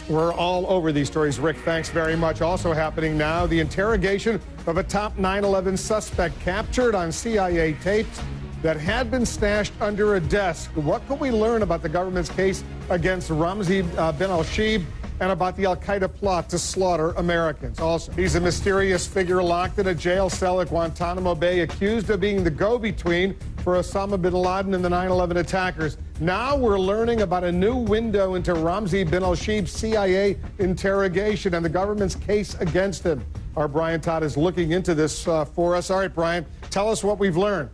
We're all over these stories. Rick, thanks very much. Also happening now, the interrogation of a top 9/11 suspect captured on CIA tapes that had been stashed under a desk. What can we learn about the government's case against Ramzi bin al-Shibh and about the al-Qaeda plot to slaughter Americans? Also, he's a mysterious figure locked in a jail cell at Guantanamo Bay, accused of being the go-between for Osama bin Laden and the 9/11 attackers. Now we're learning about a new window into Ramzi bin al-Shibh's CIA interrogation and the government's case against him. Our Brian Todd is looking into this for us. All right, Brian, tell us what we've learned.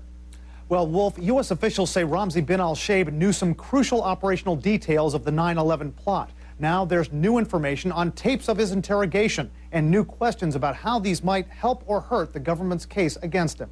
Well, Wolf, U.S. officials say Ramzi bin al-Shibh knew some crucial operational details of the 9/11 plot. Now there's new information on tapes of his interrogation and new questions about how these might help or hurt the government's case against him.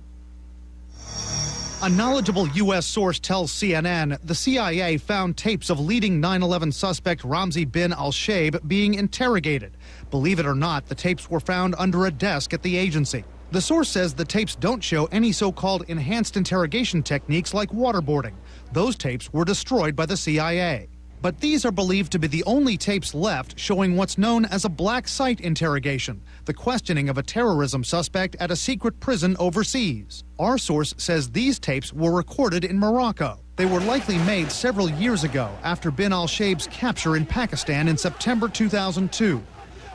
A knowledgeable U.S. source tells CNN the CIA found tapes of leading 9/11 suspect Ramzi bin al-Shibh being interrogated. Believe it or not, the tapes were found under a desk at the agency. The source says the tapes don't show any so-called enhanced interrogation techniques like waterboarding. Those tapes were destroyed by the CIA. But these are believed to be the only tapes left showing what's known as a black site interrogation, the questioning of a terrorism suspect at a secret prison overseas. Our source says these tapes were recorded in Morocco. They were likely made several years ago after bin al-Shibh's capture in Pakistan in September 2002.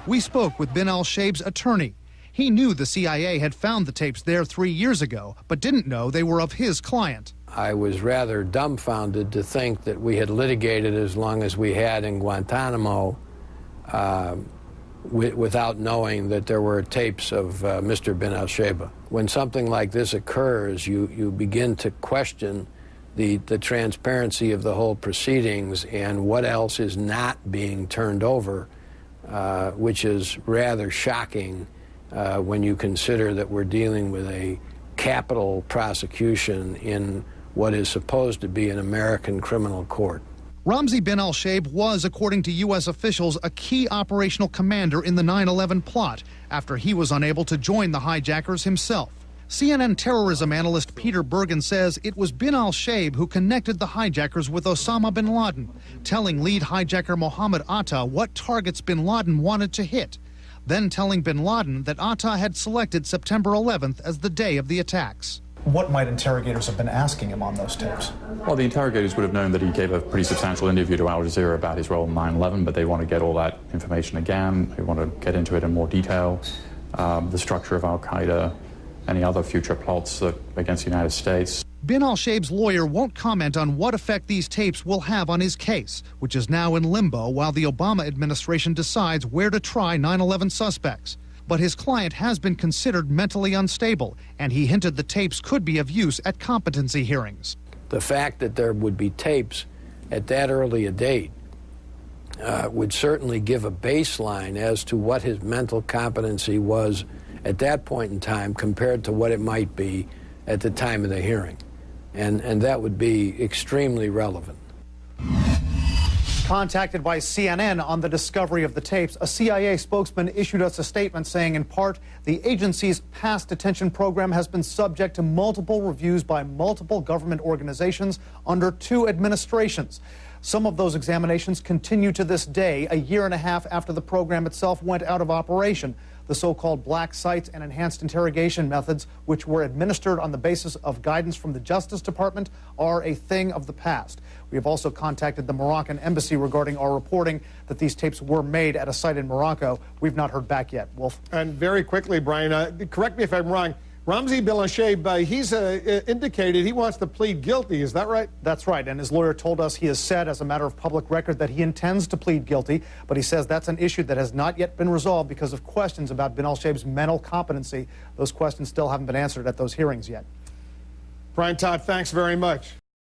We spoke with bin al-Shibh's attorney. He knew the CIA had found the tapes there 3 years ago, but didn't know they were of his client. I was rather dumbfounded to think that we had litigated as long as we had in Guantanamo without knowing that there were tapes of Mr. bin al-Shibh. When something like this occurs, you begin to question the transparency of the whole proceedings and what else is not being turned over, which is rather shocking when you consider that we're dealing with a capital prosecution in what is supposed to be an American criminal court. Ramzi bin al-Shibh was, according to U.S. officials, a key operational commander in the 9/11 plot after he was unable to join the hijackers himself. CNN terrorism analyst Peter Bergen says it was bin al-Shibh who connected the hijackers with Osama bin Laden, telling lead hijacker Mohammed Atta what targets bin Laden wanted to hit, then telling bin Laden that Atta had selected September 11th as the day of the attacks. What might interrogators have been asking him on those tapes? Well, the interrogators would have known that he gave a pretty substantial interview to Al Jazeera about his role in 9/11, but they want to get all that information again. They want to get into it in more detail. The structure of al-Qaeda, any other future plots against the United States. Bin al-Shibh's lawyer won't comment on what effect these tapes will have on his case, which is now in limbo while the Obama administration decides where to try 9/11 suspects. But his client has been considered mentally unstable, and he hinted the tapes could be of use at competency hearings. The fact that there would be tapes at that early a date would certainly give a baseline as to what his mental competency was at that point in time compared to what it might be at the time of the hearing. And that would be extremely relevant. Contacted by CNN on the discovery of the tapes, a CIA spokesman issued us a statement saying, in part, the agency's past detention program has been subject to multiple reviews by multiple government organizations under 2 administrations. Some of those examinations continue to this day, a year and a half after the program itself went out of operation. The so-called black sites and enhanced interrogation methods, which were administered on the basis of guidance from the Justice Department, are a thing of the past. We have also contacted the Moroccan embassy regarding our reporting that these tapes were made at a site in Morocco. We've not heard back yet. Wolf. And very quickly, Brian, correct me if I'm wrong, Ramzi bin al-Shibh, he's indicated he wants to plead guilty. Is that right? That's right. And his lawyer told us he has said, as a matter of public record, that he intends to plead guilty. But he says that's an issue that has not yet been resolved because of questions about bin al-Shibh's mental competency. Those questions still haven't been answered at those hearings yet. Brian Todd, thanks very much.